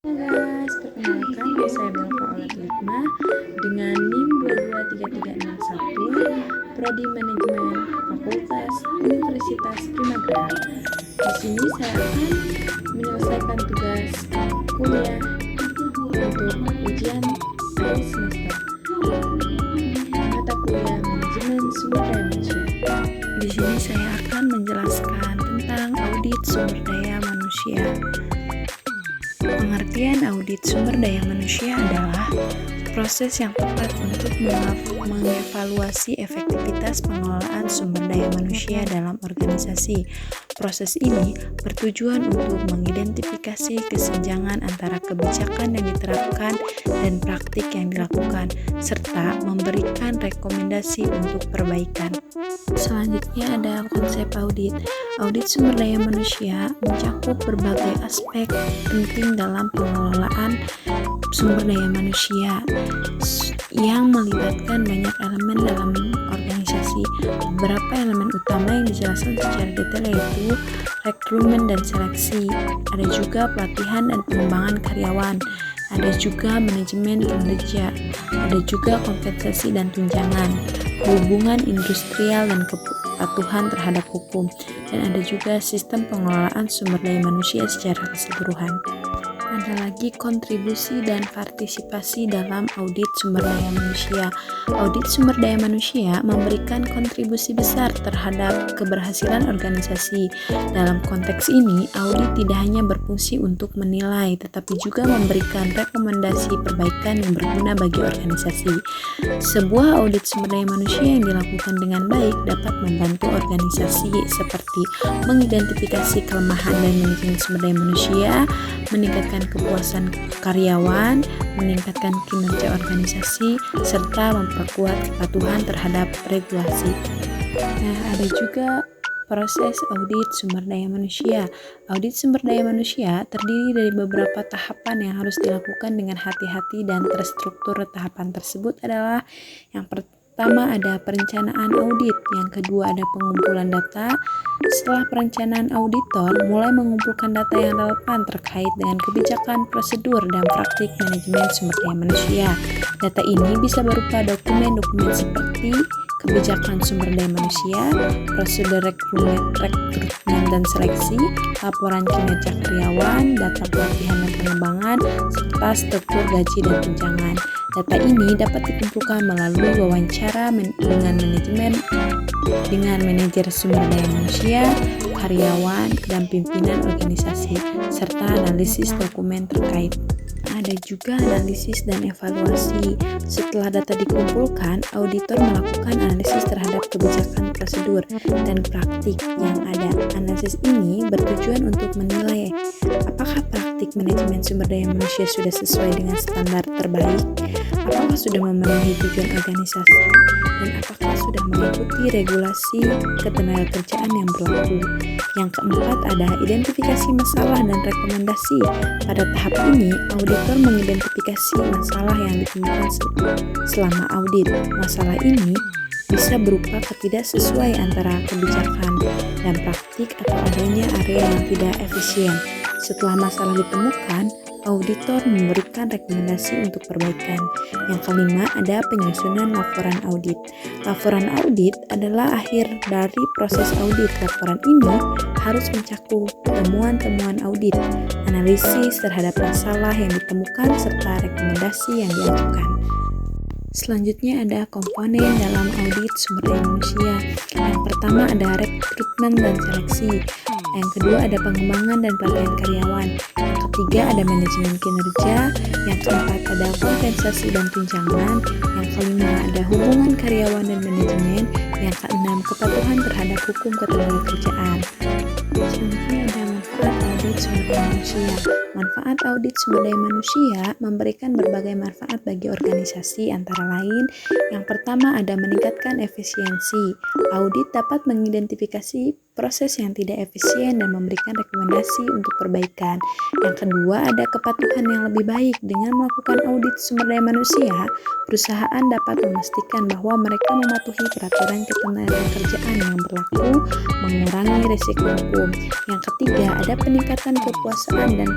Halo guys, perkenalkan nama saya Belva Oletlikma dengan NIM 223361, Prodi Manajemen Fakultas Universitas Primagraha. Di sini saya akan menyelesaikan tugas kuliah untuk ujian akhir semester mata kuliah Manajemen Sumber Daya Manusia. Di sini saya akan menjelaskan tentang audit sumber daya manusia. Pengertian audit sumber daya manusia adalah proses yang tepat untuk mengevaluasi efektivitas pengelolaan sumber daya manusia dalam organisasi. Proses ini bertujuan untuk mengidentifikasi kesenjangan antara kebijakan yang diterapkan dan praktik yang dilakukan, serta memberikan rekomendasi untuk perbaikan. Selanjutnya ada konsep audit. Audit sumber daya manusia mencakup berbagai aspek penting dalam pengelolaan sumber daya manusia yang melibatkan banyak elemen dalam organisasi. Beberapa elemen utama yang dijelaskan secara detail yaitu rekrutmen dan seleksi, ada juga pelatihan dan pengembangan karyawan, ada juga manajemen kinerja, ada juga kompensasi dan tunjangan, hubungan industrial dan kepatuhan terhadap hukum, dan ada juga sistem pengelolaan sumber daya manusia secara keseluruhan. Ada lagi kontribusi dan partisipasi dalam audit sumber daya manusia. Audit sumber daya manusia memberikan kontribusi besar terhadap keberhasilan organisasi. Dalam konteks ini, audit tidak hanya berfungsi untuk menilai, tetapi juga memberikan rekomendasi perbaikan yang berguna bagi organisasi. Sebuah audit sumber daya manusia yang dilakukan dengan baik dapat membantu organisasi seperti mengidentifikasi kelemahan dan manajemen sumber daya manusia, meningkatkan kepuasan karyawan, meningkatkan kinerja organisasi, serta memperkuat kepatuhan terhadap regulasi. Nah, ada juga proses audit sumber daya manusia. Audit sumber daya manusia terdiri dari beberapa tahapan yang harus dilakukan dengan hati-hati dan terstruktur. Tahapan tersebut adalah yang pertama ada perencanaan audit, yang kedua ada pengumpulan data. Setelah perencanaan, auditor mulai mengumpulkan data yang relevan terkait dengan kebijakan, prosedur, dan praktik manajemen sumber daya manusia. Data ini bisa berupa dokumen-dokumen seperti kebijakan sumber daya manusia, prosedur rekrutmen dan seleksi, laporan kinerja karyawan, data pelatihan dan pengembangan, serta struktur gaji dan tunjangan. Data ini dapat dikumpulkan melalui wawancara dengan manajer sumber daya manusia, karyawan, dan pimpinan organisasi, serta analisis dokumen terkait. Ada juga analisis dan evaluasi. Setelah data dikumpulkan, auditor melakukan analisis terhadap kebijakan, prosedur, dan praktik yang ada. Analisis ini bertujuan untuk menilai apakah praktik manajemen sumber daya manusia sudah sesuai dengan standar terbaik, apakah sudah memenuhi tujuan organisasi, dan apakah sudah mengikuti regulasi ketenagakerjaan yang berlaku. Yang keempat ada identifikasi masalah dan rekomendasi. Pada tahap ini, auditor mengidentifikasi masalah yang ditemukan selama audit. Masalah ini bisa berupa ketidaksesuaian antara kebijakan dan praktik atau adanya area yang tidak efisien. Setelah masalah ditemukan, auditor memberikan rekomendasi untuk perbaikan. Yang kelima ada penyusunan laporan audit. Laporan audit adalah akhir dari proses audit. Laporan ini harus mencakup temuan-temuan audit, analisis terhadap masalah yang ditemukan, serta rekomendasi yang diajukan. Selanjutnya ada komponen dalam audit sumber daya manusia. Yang pertama ada rekrutmen dan seleksi. Yang kedua ada pengembangan dan pelatihan karyawan. Yang ketiga ada manajemen kinerja. Yang keempat ada kompensasi dan tunjangan. Yang kelima ada hubungan karyawan dan manajemen. Yang keenam kepatuhan terhadap hukum ketenagakerjaan. Selanjutnya ada manfaat audit sumber daya manusia. Manfaat audit sumber daya manusia memberikan berbagai manfaat bagi organisasi, antara lain yang pertama ada meningkatkan efisiensi. Audit dapat mengidentifikasi proses yang tidak efisien dan memberikan rekomendasi untuk perbaikan. Yang kedua ada kepatuhan yang lebih baik. Dengan melakukan audit sumber daya manusia, perusahaan dapat memastikan bahwa mereka mematuhi peraturan ketenagakerjaan yang berlaku, mengurangi risiko hukum. Yang ketiga ada peningkatan kepuasan dan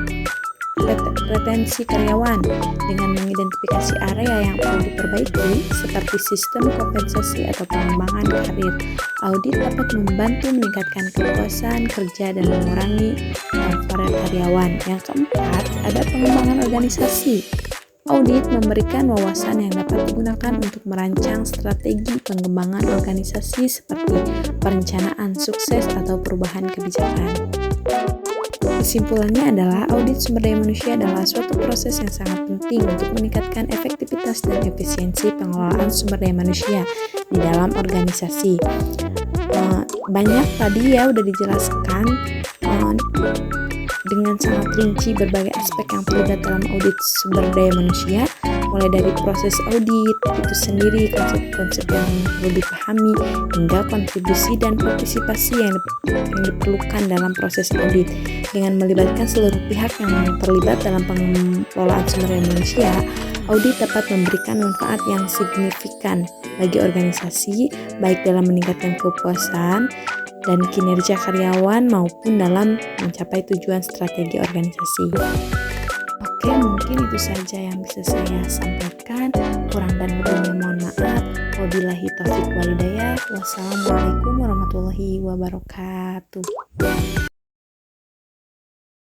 retensi karyawan dengan mengidentifikasi area yang perlu diperbaiki seperti sistem kompensasi atau pengembangan karir. Audit dapat membantu meningkatkan kepuasan kerja dan mengurangi turnover karyawan. Yang keempat, ada pengembangan organisasi. Audit memberikan wawasan yang dapat digunakan untuk merancang strategi pengembangan organisasi seperti perencanaan sukses atau perubahan kebijakan. Kesimpulannya adalah audit sumber daya manusia adalah suatu proses yang sangat penting untuk meningkatkan efektivitas dan efisiensi pengelolaan sumber daya manusia di dalam organisasi. Banyak tadi ya udah dijelaskan dengan sangat rinci berbagai aspek yang terlibat dalam audit sumber daya manusia, mulai dari proses audit itu sendiri, konsep-konsep yang perlu dipahami, hingga kontribusi dan partisipasi yang diperlukan dalam proses audit. Dengan melibatkan seluruh pihak yang terlibat dalam pengelolaan sumber daya manusia, audit dapat memberikan manfaat yang signifikan bagi organisasi, baik dalam meningkatkan kepuasan dan kinerja karyawan maupun dalam mencapai tujuan strategi organisasi. Oke, mungkin itu saja yang bisa saya sampaikan. Kurang dan lebihnya mohon maaf. Wabillahi taufiq walhidayah. Wassalamualaikum warahmatullahi wabarakatuh.